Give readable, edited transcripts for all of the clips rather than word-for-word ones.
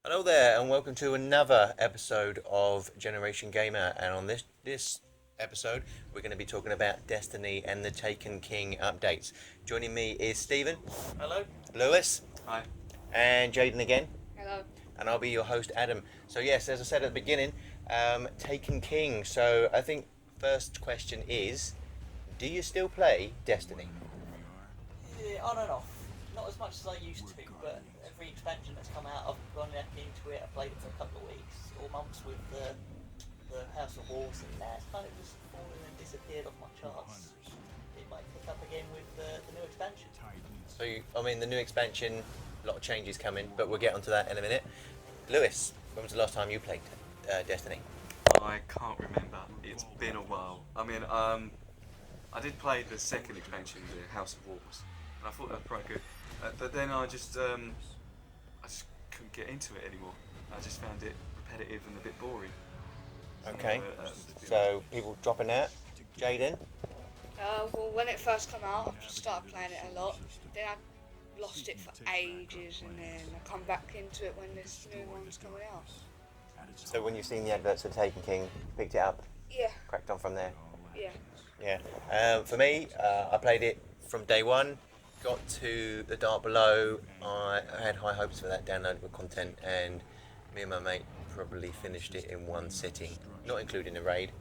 Hello there, and welcome to another episode of Generation Gamer. And on this episode, we're going to be talking about Destiny and the Taken King updates. Joining me is Stephen, Hello. Lewis, Hi. and Jaden again, Hello. and I'll be your host, Adam. So yes, as I said at the beginning, Taken King. So I think first question is, do you still play Destiny? Yeah, on and off. Not as much as I used to, but every expansion that's come out, I've gone back into it. I played it for a couple of weeks or months with the House of Wars, and now it's kind of just fallen and disappeared off my charts. It might pick up again with the new expansion. So the new expansion, a lot of changes coming, but we'll get onto that in a minute. Lewis, when was the last time you played Destiny? I can't remember. It's been a while. I did play the second expansion, the House of Wars, and I thought that was quite good. But then I just couldn't get into it anymore. I just found it repetitive and a bit boring. Okay, Uh, so people dropping out. Jaden? Well, when it first came out, I started playing it a lot. Then I lost it for ages, and then I come back into it when this new one's coming out. So when you've seen the adverts for Taken King, picked it up, Yeah, cracked on from there. yeah. Yeah. For me, I played it from day one. Got to the Dark Below. I had high hopes for that downloadable content, and me and my mate probably finished it in one sitting, not including the raid.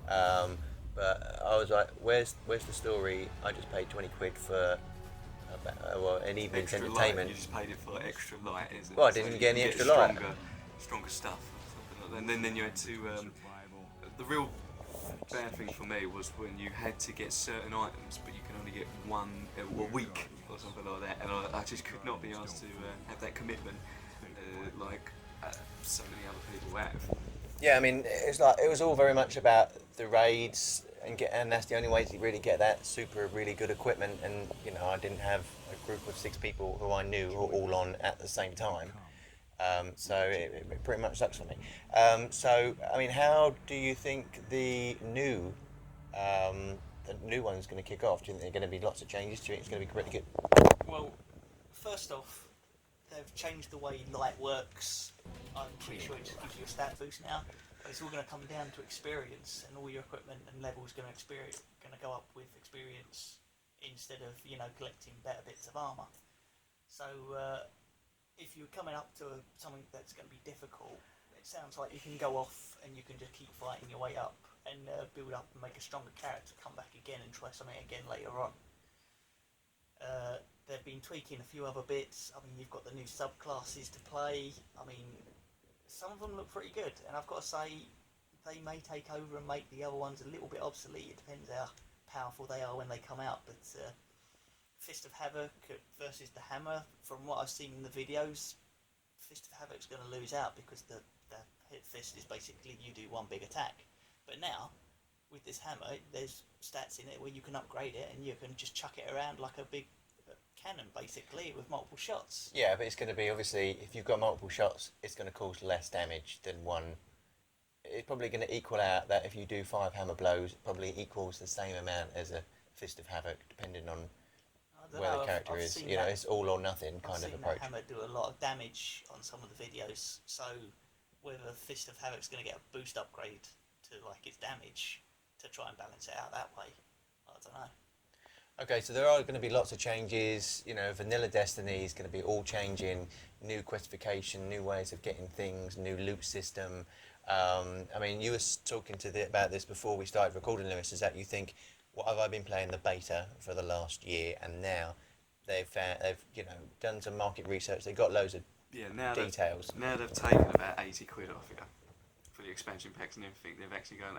But I was like, "Where's the story?" I just paid 20 quid for an evening's extra entertainment. light. You just paid it for extra light, isn't it? Well, I didn't get any you extra light. Stronger stuff. Or something like that. And then you had to. The real bad thing for me was when you had to get certain items, but you can only get one a week or something like that, and I just could not be asked to have that commitment like so many other people have. Yeah, I mean, it was all very much about the raids and that's the only way to really get that super really good equipment. And I didn't have a group of 6 people who I knew who were all on at the same time. So it pretty much sucks for me. So I mean, how do you think the new one's going to kick off? Do you think there are going to be lots of changes? Do you think it's going to be pretty good? Well, first off, they've changed the way light works. I'm pretty sure it just gives you a stat boost now. But it's all going to come down to experience, and all your equipment and levels going to go up with experience instead of collecting better bits of armor. So if you're coming up to something that's going to be difficult, it sounds like you can go off and you can just keep fighting your way up and build up and make a stronger character, come back again and try something again later on. They've been tweaking a few other bits. I mean, you've got the new subclasses to play. I mean, some of them look pretty good, and I've got to say, they may take over and make the other ones a little bit obsolete. It depends how powerful they are when they come out, but Fist of Havoc versus the Hammer, from what I've seen in the videos, Fist of Havoc's going to lose out because the hit fist is basically you do one big attack. But now, with this hammer, there's stats in it where you can upgrade it and you can just chuck it around like a big cannon, basically, with multiple shots. Yeah, but it's going to be, obviously, if you've got multiple shots, it's going to cause less damage than one. It's probably going to equal out that if you do 5 hammer blows, it probably equals the same amount as a Fist of Havoc, depending on where the character is. It's all or nothing kind of approach. I've seen that hammer do a lot of damage on some of the videos, so whether Fist of Havoc's going to get a boost upgrade to its damage to try and balance it out that way, I don't know. Okay, so there are going to be lots of changes. Vanilla Destiny is going to be all changing, new questification, new ways of getting things, new loot system. I mean, you were talking about this before we started recording, Lewis. Is that you think, what have I been playing the beta for the last year, and now they've done some market research. They've got loads of details. Now they've taken about 80 quid off you for the expansion packs and everything. They've actually gone,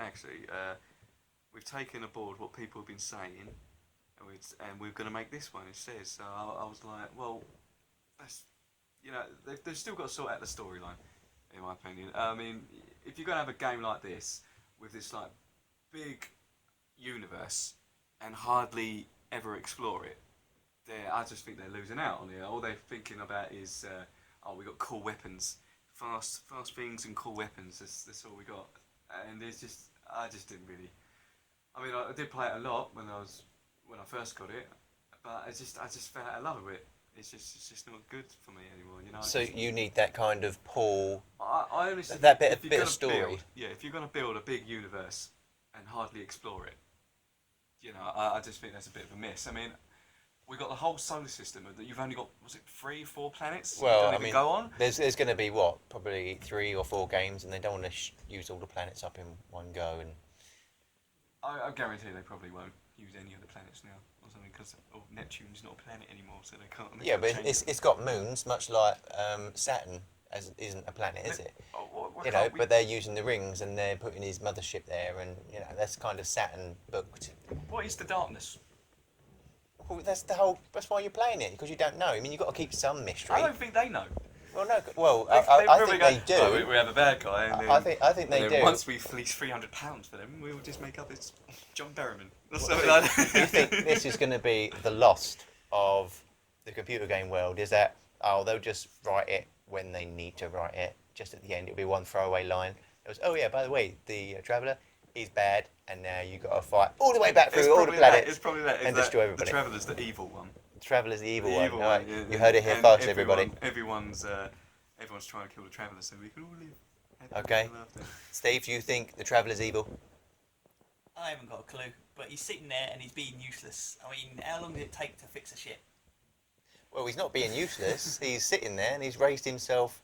we've taken aboard what people have been saying, and we're going to make this one instead. So I was like, well, that's, they've still got to sort out the storyline, in my opinion. I mean, if you're going to have a game like this, with this big universe, and hardly ever explore it, I just think they're losing out on it. All they're thinking about is, we got cool weapons, fast things and cool weapons. That's all we got, and I just didn't really. I mean, I did play it a lot when I first got it, but I just fell out of love with it. it's just not good for me anymore. You know. So you need that kind of pull. I honestly That think bit of story. if you're gonna build a big universe and hardly explore it, I just think that's a bit of a miss. I mean, we got the whole solar system that you've only got, was it 3-4 planets? Well, you don't even go on. there's going to be probably 3 or 4 games, and they don't want to use all the planets up in one go. And I guarantee they probably won't use any of the planets now or something because Neptune's not a planet anymore, so they can't. yeah, but it's got moons, much like Saturn isn't a planet, is it? But they're using the rings and they're putting his mothership there, and that's kind of Saturn booked. What is the darkness? Well, that's why you're playing it, because you don't know. I mean, you've got to keep some mystery. I don't think they know. Well, no. Well, They I probably think go, they do. we have a bad guy. And then, I think they do. Once we fleece £300 for them, we will just make up it's John Berryman or something Do like that. you think this is going to be the lost of the computer game world? Is that they'll just write it when they need to write it? Just at the end, it'll be one throwaway line. It was, oh yeah, by the way, the Traveller is bad, and now you got to fight all the way back through all the planets. It's probably that. And destroy everybody. The Traveller's the evil one. The Traveller's the evil The one. evil All right, one, yeah, you heard it here and first, everybody. Everyone's trying to kill the Traveller so we can all live. happy Okay. ever after. Steve, do you think the Traveller's evil? I haven't got a clue, but he's sitting there and he's being useless. I mean, how long did it take to fix a ship? Well, he's not being useless. He's sitting there and he's raised himself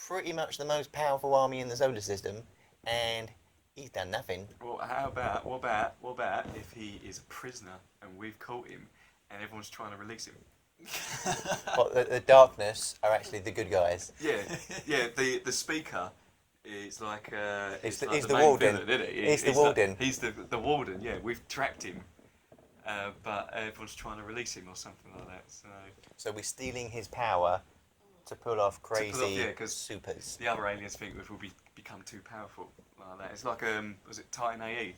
pretty much the most powerful army in the solar system, and he's done nothing. Well, what about if he is a prisoner and we've caught him and everyone's trying to release him? But the darkness are actually the good guys. Yeah. The speaker is like He's like the main warden. villain, isn't he? He's the warden. He's the warden. Yeah, we've trapped him, but everyone's trying to release him or something like that. So we're stealing his power to pull off crazy 'cause supers. the other aliens think we'll become too powerful like that. It's like was it Titan AE? Do you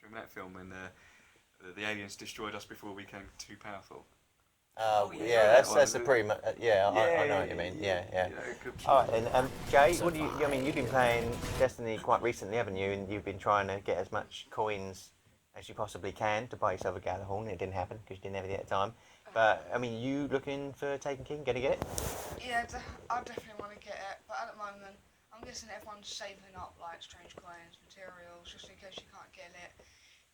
remember that film when the aliens destroyed us before we became too powerful? Yeah, that's a one. pretty much. I know what you mean. Yeah. All right, and Jay, what do you? I mean, you've been playing Destiny quite recently, haven't you? And you've been trying to get as much coins as you possibly can to buy yourself a Gallahorn. It didn't happen because you didn't have it at the time. But I mean, you looking for Taken King? Gonna get it? Yeah, I definitely want to get it, but at the moment, I'm guessing everyone's saving up like strange coins, materials, just in case you can't get it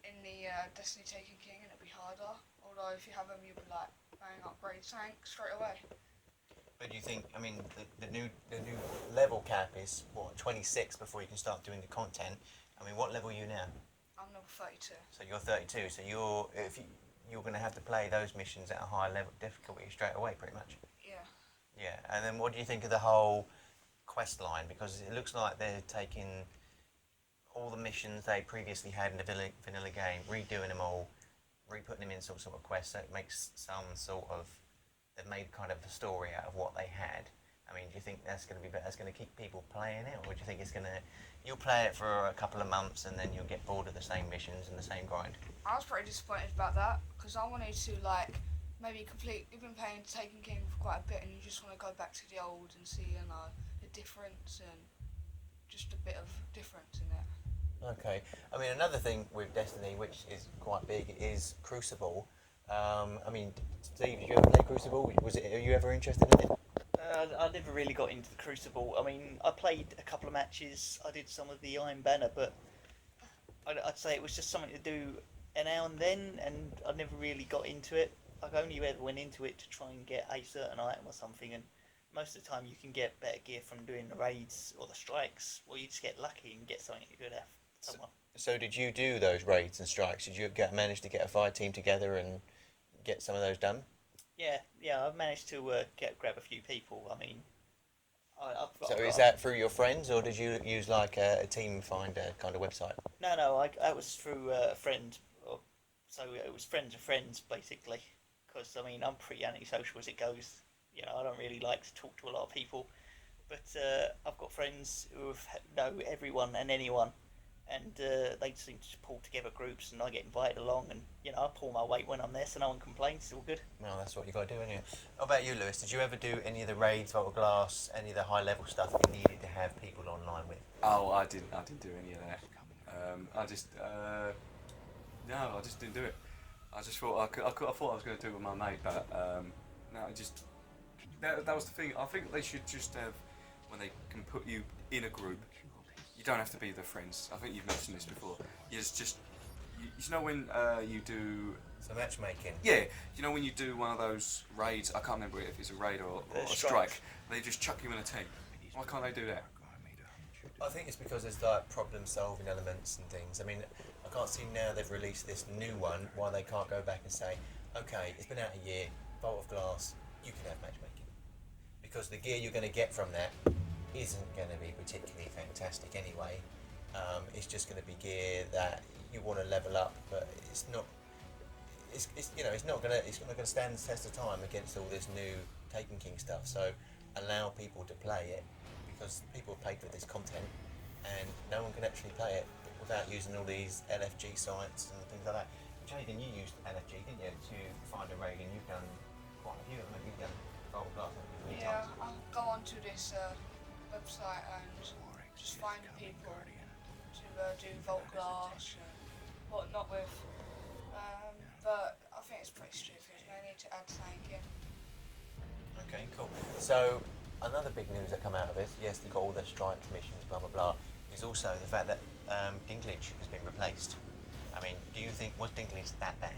in the Destiny Taken King, and it'll be harder. Although if you have them, you'll be like bang upgrade tank straight away. But do you think? I mean, the new level cap is what 26 before you can start doing the content. I mean, what level are you now? I'm number 32. So you're 32. So you're going to have to play those missions at a higher level difficulty straight away, pretty much. Yeah. Yeah, and then what do you think of the whole quest line? Because it looks like they're taking all the missions they previously had in the vanilla game, redoing them all, re-putting them in some sort of quest, so it makes some sort of, they've made kind of a story out of what they had. I mean, do you think that's going to be better? That's going to keep people playing it, or do you think it's going to, you'll play it for a couple of months and then you'll get bored of the same missions and the same grind? I was pretty disappointed about that because I wanted to like maybe complete. You've been playing Taken King for quite a bit, and you just want to go back to the old and see the difference and just a bit of difference in it. Okay. I mean, another thing with Destiny, which is quite big, is Crucible. I mean, Steve, did you ever play Crucible? Are you ever interested in it? I never really got into the Crucible. I mean, I played a couple of matches. I did some of the Iron Banner, but I'd say it was just something to do now and then, and I never really got into it. I only ever went into it to try and get a certain item or something, and most of the time you can get better gear from doing the raids or the strikes, or you just get lucky and get something good at someone. So did you do those raids and strikes? Did you manage to get a fire team together and get some of those done? Yeah, I've managed to grab a few people. I mean, Is that through your friends, or did you use like a team finder kind of website? No, I was through a friend, so it was friends of friends basically. Because I mean, I'm pretty antisocial as it goes. You know, I don't really like to talk to a lot of people, but I've got friends who know everyone and anyone, and they seem to pull together groups, and I get invited along, and I pull my weight when I'm there, so no one complains. It's all good. Well, that's what you got to do, isn't it? What about you, Lewis? Did you ever do any of the raids, Vault of Glass, any of the high level stuff you needed to have people online with? Oh, I didn't do any of that. I just didn't do it. I just thought I thought I was going to do it with my mate, but No, that was the thing. I think they should just have, when they can put you in a group, you don't have to be their friends. I think you've mentioned this before. You know when you do. So matchmaking. Yeah, you know when you do one of those raids. I can't remember if it's a raid or a strike. They just chuck you in a team. Why can't they do that? I think it's because there's like problem-solving elements and things. I mean, I can't see now they've released this new one why they can't go back and say, okay, it's been out a year, Vault of Glass, you can have matchmaking. Because the gear you're going to get from that isn't going to be particularly fantastic anyway. It's just going to be gear that you want to level up, but it's not. It's not going to stand the test of time against all this new Taken King stuff. So allow people to play it. Because people have paid for this content and no one can actually play it without using all these LFG sites and things like that. Jaden, you used LFG, didn't you, to find a raid, and you've done quite a few of them. You've done Vault of Glass, haven't you, Yeah, I'll go onto this website and just find people to do Vault Glass and whatnot with. But I think it's pretty stupid. They need to add something in. Okay, cool. So another big news that come out of it, yes, they've got all their strike missions, blah blah blah, is also the fact that Dinklage has been replaced. I mean, do you think was Dinklage that bad?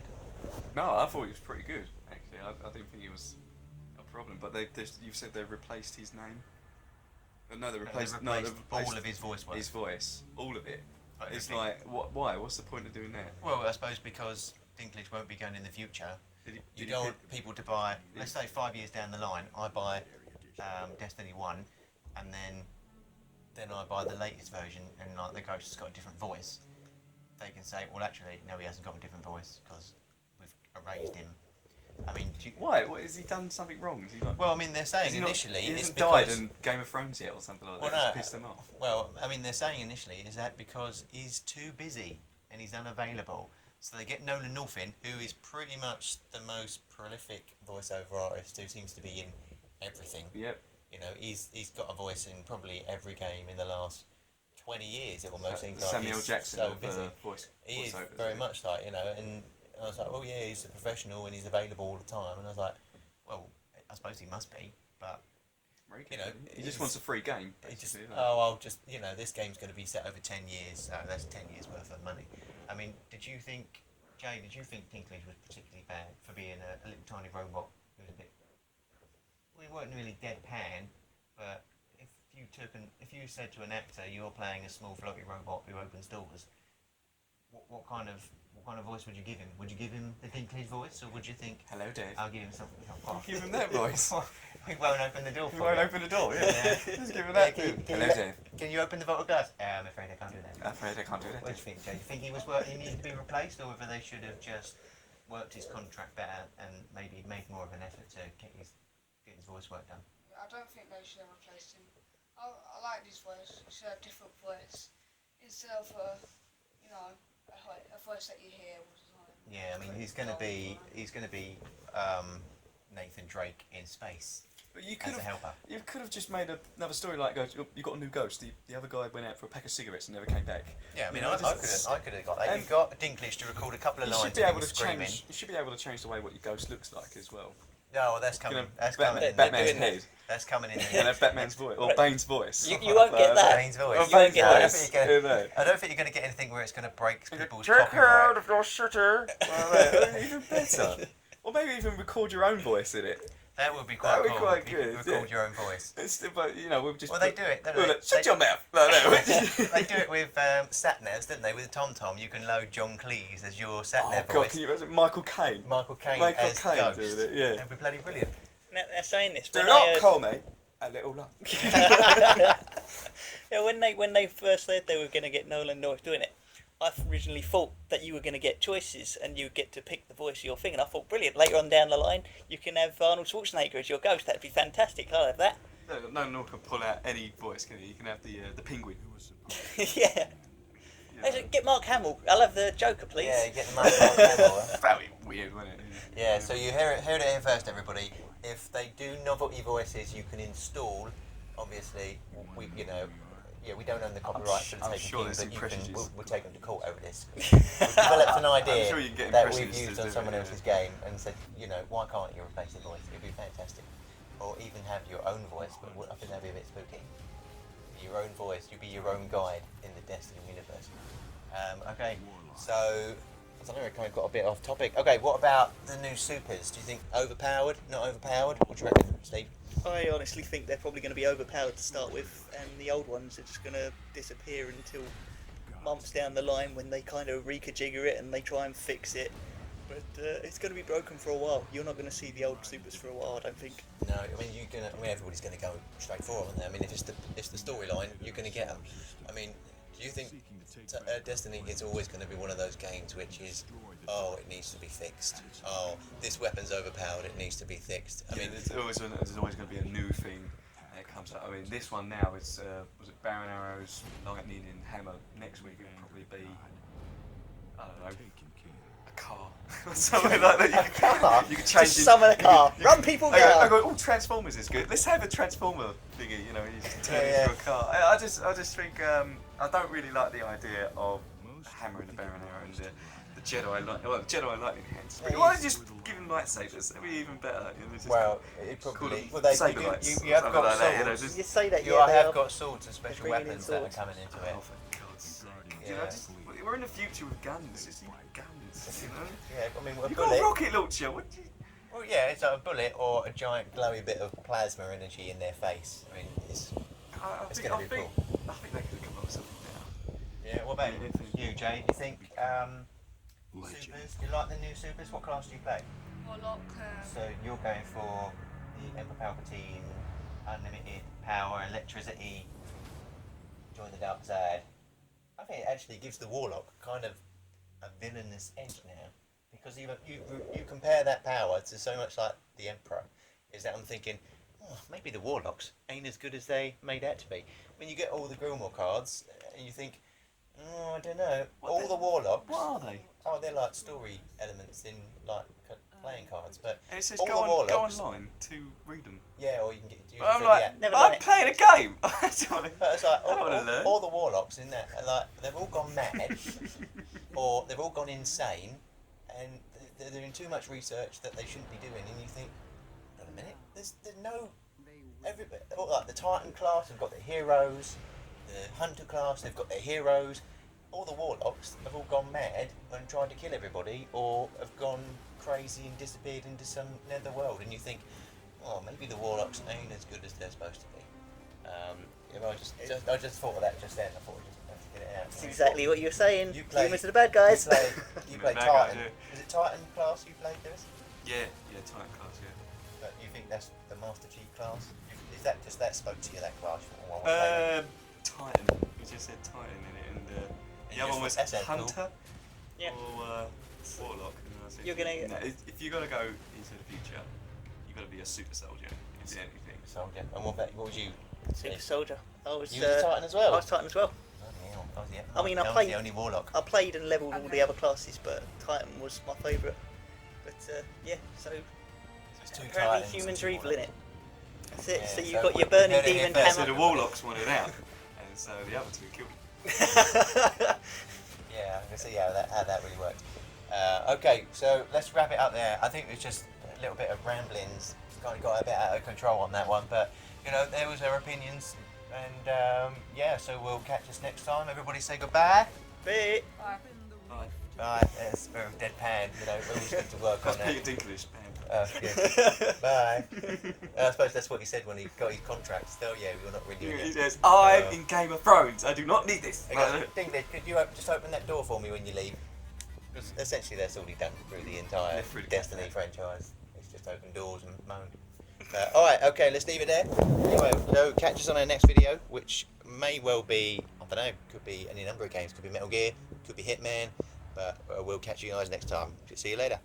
No, I thought he was pretty good. Actually, I didn't think he was a problem. But you've said they've replaced his name. No, they replaced all of his voice work. His voice, all of it. It's Everything. like, why? What's the point of doing that? Well, I suppose because Dinklage won't be going in the future. You don't want people to buy. Let's say 5 years down the line, I buy Destiny 1, and then I buy the latest version, and like the ghost has got a different voice. They can say, well, actually, no, he hasn't got a different voice because we've erased him. I mean, Why? What, has he done something wrong? Is he not, well, I mean, they're saying initially he it's hasn't because died in Game of Thrones yet or something like that. Well, no. Just pissed them off. Well, I mean, they're saying initially is that because he's too busy and he's unavailable. So they get Nolan Northin, who is pretty much the most prolific voiceover artist who seems to be in everything. Yep. You know, he's got a voice in probably every game in the last 20 years. It almost seems like Samuel he's Jackson so of busy. voice. He is voiceovers, very yeah. much like, you know, and I was like, well, yeah, he's a professional and he's available all the time. And I was like, well, I suppose he must be, but you know, he just wants a free game. It just, basically, I'll just, you know, this game's going to be set over 10 years, so that's 10 years worth of money. I mean, did you think Dinklage was particularly bad for being a little tiny robot who was a bit, we weren't really deadpan, but if you said to an actor, you're playing a small floaty robot who opens doors, what kind of voice would you give him? Would you give him the Dinklage voice, or would you think, Hello, Dave. I'll give him something? I'll give him that voice. We won't open the door for He won't you. open the door, yeah. Yeah. Just give him that. Can Hello, you, Dave. can you open the vault of glass? I'm afraid I can't do that. I'm afraid I can't do that. What do you think, Joe? Do you think he needed to be replaced, or whether they should have just worked his contract better and maybe made more of an effort to get his voice work done? I don't think they should have replaced him. I like his voice. He should have a different voice instead of a voice that you hear all the time. Yeah, I mean he's going to be Nathan Drake in space But you as a helper. You could have just made another story like you got a new ghost. The other guy went out for a pack of cigarettes and never came back. Yeah, I mean You know, I could have got that. and You got Dinklage to record a couple of You lines should be of able him to screaming. change. You should be able to change the way what your ghost looks like as well. No, well, that's coming. Gonna- That's Batman- coming. In Batman's doing that. head. That's coming in. And have Batman's voice or Bane's voice. You won't get that. Bane's voice. Or You won't Bane's get that. voice. I don't think you're going to get anything where it's going to break people's Check out copyright. of your shutter. Even better. Or maybe even record your own voice in it. That would be quite That would be cool. quite if you could good, record yeah. your own voice. But we'll just. Well, they do it. Don't Well, they? shut your mouth. No, no. They do it with sat-navs, don't they? With TomTom, you can load John Cleese as your Oh sat-nav God, voice. can you imagine Michael Caine? Michael Caine Michael as Caine Ghost. doing it, yeah. That'd be bloody brilliant. Now, they're saying this. Do when not they, call me a little lump. Yeah, when they first said they were going to get Nolan North doing it, I originally thought that you were going to get choices and you get to pick the voice of your thing, and I thought, brilliant. Later on down the line, you can have Arnold Schwarzenegger as your ghost. That'd be fantastic. I'll have that. No one can pull out any voice, can he? You can have the penguin. Yeah. Yeah. Get Mark Hamill. I'll have the Joker, please. Yeah, you get the Mark. That'd be weird, wouldn't it? Yeah, so you hear it here first, everybody. If they do novelty voices, you can install. Obviously, yeah, we don't own the copyright for the I'm Taken sure King, there's but some you can, impressions. we'll take them to court over this. We've developed an idea I'm sure you can get that we've impressionists used to on do someone it, else's game and said, you know, why can't you replace the voice? It'd be fantastic. Or even have your own voice, but I think that'd be a bit spooky. Your own voice, you'd be your own guide in the Destiny universe. Okay, so I don't know, we kind of got a bit off topic. Okay, what about the new supers? Do you think overpowered, not overpowered? What do you reckon, Steve? I honestly think they're probably going to be overpowered to start with, and the old ones are just going to disappear until months down the line when they kind of reconfigure it and they try and fix it. But it's going to be broken for a while. You're not going to see the old supers for a while, I don't think. No, I mean everybody's going to go straight for them. I mean, if it's the storyline, you're going to get them. I mean, do you think Destiny is always going to be one of those games which is, oh, it needs to be fixed. Oh, this weapon's overpowered. It needs to be fixed. I mean, there's always going to be a new thing that comes up. I mean, this one now is was it Bow and Arrows, Lightning, and Hammer. Next week it'll probably be, I don't know, a car or something like that. You can change. Just summon a car. Run people I down. go, Transformers is good. Let's have a Transformer thingy. You know, you just turn Yeah, into a car. I just think I don't really like the idea of Hammer and the Bow and Arrow and the Jedi lightning hands. Yeah, Why don't you just give them lightsabers? That'd be even better. You know, just well, it call probably. them Well, they saber you, lights you have or got something like that, you know, swords. just- You say that, You yeah, they have are. got swords and special bringing in weapons that are swords. coming into it. Oh, for God's sake. Yeah. You know, we're in the future with guns. Just use guns, you know? Yeah, I mean, a You've got a bullet. rocket launcher. What do you... Well, yeah, it's like a bullet or a giant glowy bit of plasma energy in their face. I mean, it's. It's gonna be cool. I think they could come up with something better. Yeah. What about Yeah, you, Jay? Do you think supers? Do you like the new supers? What class do you play? Warlock, So you're going for the Emperor Palpatine, unlimited power, electricity, join the dark side. I think it actually gives the Warlock kind of a villainous edge now, because you compare that power to so much like the Emperor. Is that I'm thinking, oh, maybe the Warlocks ain't as good as they made out to be. When you get all the Grillmore cards, and you think, oh, I don't know, all the Warlocks. What are they? Oh, they're like story elements in like playing cards, but And it says all go the Warlocks. online to read them. Yeah, or you can get. You I'm can like, yeah. Never done I'm it. playing a game. I don't wanna- But it's like I don't wanna learn. all the Warlocks in that, are like they've all gone mad, or they've all gone insane, and they're doing too much research that they shouldn't be doing. And you think, wait a minute, there's no. Like the Titan class have got their heroes, the Hunter class they've got their heroes. All the Warlocks have all gone mad and tried to kill everybody, or have gone crazy and disappeared into some nether world. And you think, oh, maybe the Warlocks ain't as good as they're supposed to be. I just thought of that just then. I thought I'd just have to get it out. That's exactly what you were saying. You play- Humans are the bad guys. You play Bad guys, Titan. yeah. Is it Titan class you played, Lewis? Yeah, Titan class, yeah. But you think that's the Master Chief class? Is that just that spoke to you, that class? From one way? Titan. We just said Titan in it, and the other one was That's cool. Hunter Yeah. or Warlock. And I said, You're gonna- No, if you're gonna go into the future, you've got to be a super soldier into anything. Soldier. And what was you? Super soldier. I was. You was a Titan as well? I was Titan as well. Bloody hell, I was I mean, I was played- the only Warlock. I played and leveled all the other classes, but Titan was my favourite. But yeah, so There's two apparently Titans humans and are two evil in it. That's it. Yeah, so you've so got we- your we burning heard it here demon first. So the hammer. Warlocks wanted out, and so the other two killed them. Yeah, I can see how that really worked. Okay, so let's wrap it up there. I think it's just a little bit of ramblings. Kind of got a bit out of control on that one, but you know, there was our opinions, and yeah, so we'll catch us next time. Everybody say goodbye. Bye. Bye. Bye. Bye. It's very deadpan. You know, we always need to work on That's Peter that. Dinklage, man. Good. Bye. I suppose that's what he said when he got his contract. Still, yeah, we're not really doing He it. says, I'm in Game of Thrones. I do not need this. Hey guys, Dinklage, could you just open that door for me when you leave? Because essentially that's all he's done through the entire Yeah, through the Destiny cafe. franchise. He's just opened doors and moaned. Alright, okay, let's leave it there. Anyway, so catch us on our next video, which may well be, I don't know, could be any number of games. Could be Metal Gear, could be Hitman, but we'll catch you guys next time. See you later.